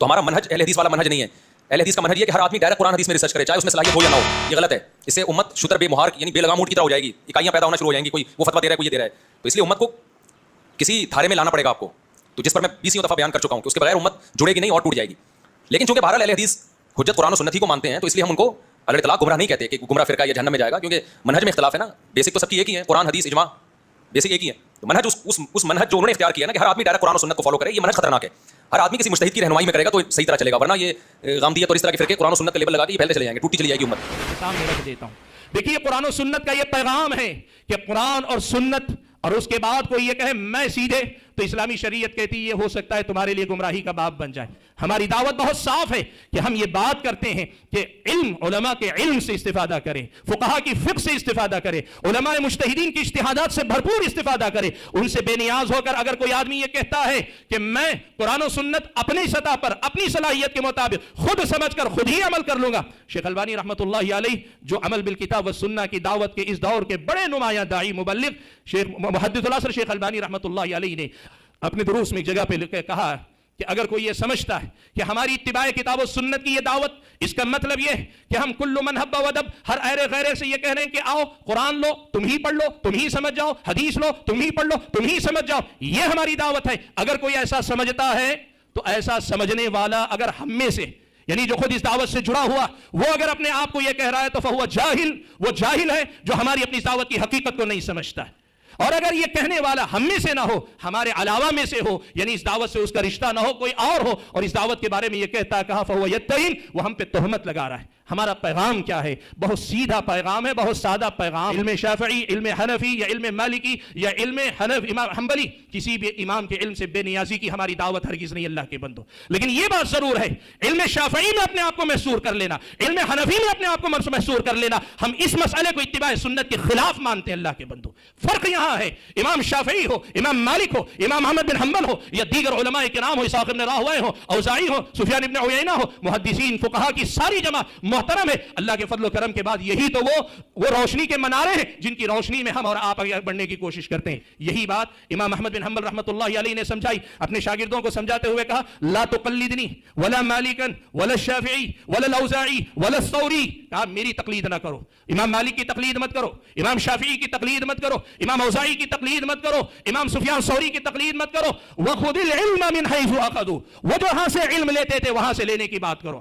تو ہمارا منہج اہل حدیث والا منہج نہیں ہے. اہل حدیث کا منہج یہ ہے کہ ہر آدمی ڈائریکٹ قرآن حدیث میں ریسرچ کرے, چاہے اس میں صلاحیت ہو یا نہ ہو. یہ غلط ہے. اس سے امت شتر بے مہار یعنی بے لگام اونٹ کی طرح ہو جائے گی, اکائیاں پیدا ہونا شروع ہو جائیں گی, کوئی وہ فتویٰ دے رہا ہے, کوئی یہ دے رہا ہے. تو اس لیے امت کو کسی دھارے میں لانا پڑے گا آپ کو, تو جس پر میں 20 دفعہ بیان کر چکا ہوں کہ اس کے بغیر امت جڑے گی نہیں اور ٹوٹ جائے گی. لیکن چونکہ بہرحال اہل حدیث حجت قرآن و سنت ہی کو مانتے ہیں, تو اس لیے ہم ان کو علی الاطلاق گمراہ نہیں کہتے کہ گمراہ فرقہ یا جہنم میں جائے گا, کیونکہ منہج میں اختلاف ہے نا. بیسک تو سب کی ایک ہی ہے, قرآن حدیث اجماع بیسک ایک ہی ہے. تو منہج اس منہج جو انہوں نے اختیار کیا نا کہ ہر آدمی ڈائریکٹ قرآن و سنت کو فالو کرے, یہ منہج خطرناک ہے. ہر آدمی کسی مجتہد کی رہنمائی میں کرے گا تو صحیح طرح چلے گا, ورنہ یہ غامدیت اور اس طرح کے فرقے قرآن و سنت کا لیبل لگا کے پھیلتے چلے جائیں گے, ٹوٹی چلی جائے گی امت. سامنے رکھ دیتا ہوں. دیکھیے قرآن و سنت کا یہ پیغام ہے کہ قرآن اور سنت, اور اس کے بعد کوئی یہ کہے میں سیدھے, تو اسلامی شریعت کہتی ہے یہ ہو سکتا ہے تمہارے لیے گمراہی کا باب بن جائے. ہماری دعوت بہت صاف ہے کہ ہم یہ بات کرتے ہیں کہ علم, علماء کے علم سے استفادہ کریں, فقہا کی فقہ سے استفادہ کریں, علماء مجتہدین کی اجتہادات سے بھرپور استفادہ کریں. ان سے بے نیاز ہو کر اگر کوئی آدمی یہ کہتا ہے کہ میں قرآن و سنت اپنی سطح پر اپنی صلاحیت کے مطابق خود سمجھ کر خود ہی عمل کر لوں گا. شیخ البانی رحمۃ اللہ علیہ جو عمل بالکتاب و سنہ کی دعوت کے اس دور کے بڑے نمایاں داعی مبلغ شیخ محدث العصر شیخ البانی رحمۃ اللہ علیہ نے اپنے دروس میں ایک جگہ پہ کہا کہ اگر کوئی یہ سمجھتا ہے کہ ہماری اتباع کتاب و سنت کی یہ دعوت, اس کا مطلب یہ ہے کہ ہم کل من حب ودب, ہر ایرے غیرے سے یہ کہہ رہے ہیں کہ آؤ قرآن لو تم ہی پڑھ لو تم ہی سمجھ جاؤ, حدیث لو تم ہی پڑھ لو تم ہی سمجھ جاؤ, یہ ہماری دعوت ہے. اگر کوئی ایسا سمجھتا ہے تو ایسا سمجھنے والا اگر ہم میں سے یعنی جو خود اس دعوت سے جڑا ہوا وہ اگر اپنے آپ کو یہ کہہ رہا ہے تو فہو جاہل, وہ جاہل ہے جو ہماری اپنی دعوت کی حقیقت کو نہیں سمجھتا ہے. اور اگر یہ کہنے والا ہم میں سے نہ ہو, ہمارے علاوہ میں سے ہو, یعنی اس دعوت سے اس کا رشتہ نہ ہو, کوئی اور ہو, اور اس دعوت کے بارے میں یہ کہتا ہے کہا فہو یتہم, وہ ہم پہ تہمت لگا رہا ہے. ہمارا پیغام کیا ہے؟ بہت سیدھا پیغام ہے, بہت سادہ پیغام. علم شافعی, علم حنفی یا علم مالکی یا علم امام حنبلی, کسی بھی امام کے علم سے بے نیازی کی ہماری دعوت ہرگز نہیں اللہ کے بندو. لیکن یہ بات ضرور ہے, علم شافعی میں اپنے آپ کو محصور کر لینا, علم حنفی میں اپنے آپ کو محصور کر لینا, ہم اس مسئلے کو اتباع سنت کے خلاف مانتے ہیں اللہ کے بندو. فرق یہاں ہے, امام شافعی ہو, امام مالک ہو, امام احمد بن حنبل ہو, یا دیگر علماء کرام ہو, اسحاق بن راہوے ہو, اوزاعی ہو, سفیان بن عیینہ ہو, محدثین فقہا کی ساری جمع محترم ہے. اللہ کے فضل و کرم کے بعد یہی تو وہ روشنی کے منارے ہیں جن کی روشنی میں ہم اور آپ آگے بڑھنے کی کوشش کرتے ہیں. یہی بات امام احمد بن حنبل رحمۃ اللہ علیہ نے سمجھائی, اپنے شاگردوں کو سمجھاتے ہوئے کہا لا تقلدنی ولا مالکا ولا الشافعی ولا الاوزاعی ولا الثوری, کہا میری تقلید نہ کرو, امام مالک کی تقلید مت کرو, امام شافعی کی تقلید مت کرو, امام اوزاعی کی تقلید مت کرو, امام سفیان ثوری کی تقلید مت کرو. وخذ العلم من حيث اخذوا, وہ جو ہاں سے علم لیتے تھے وہاں سے لینے کی بات کرو.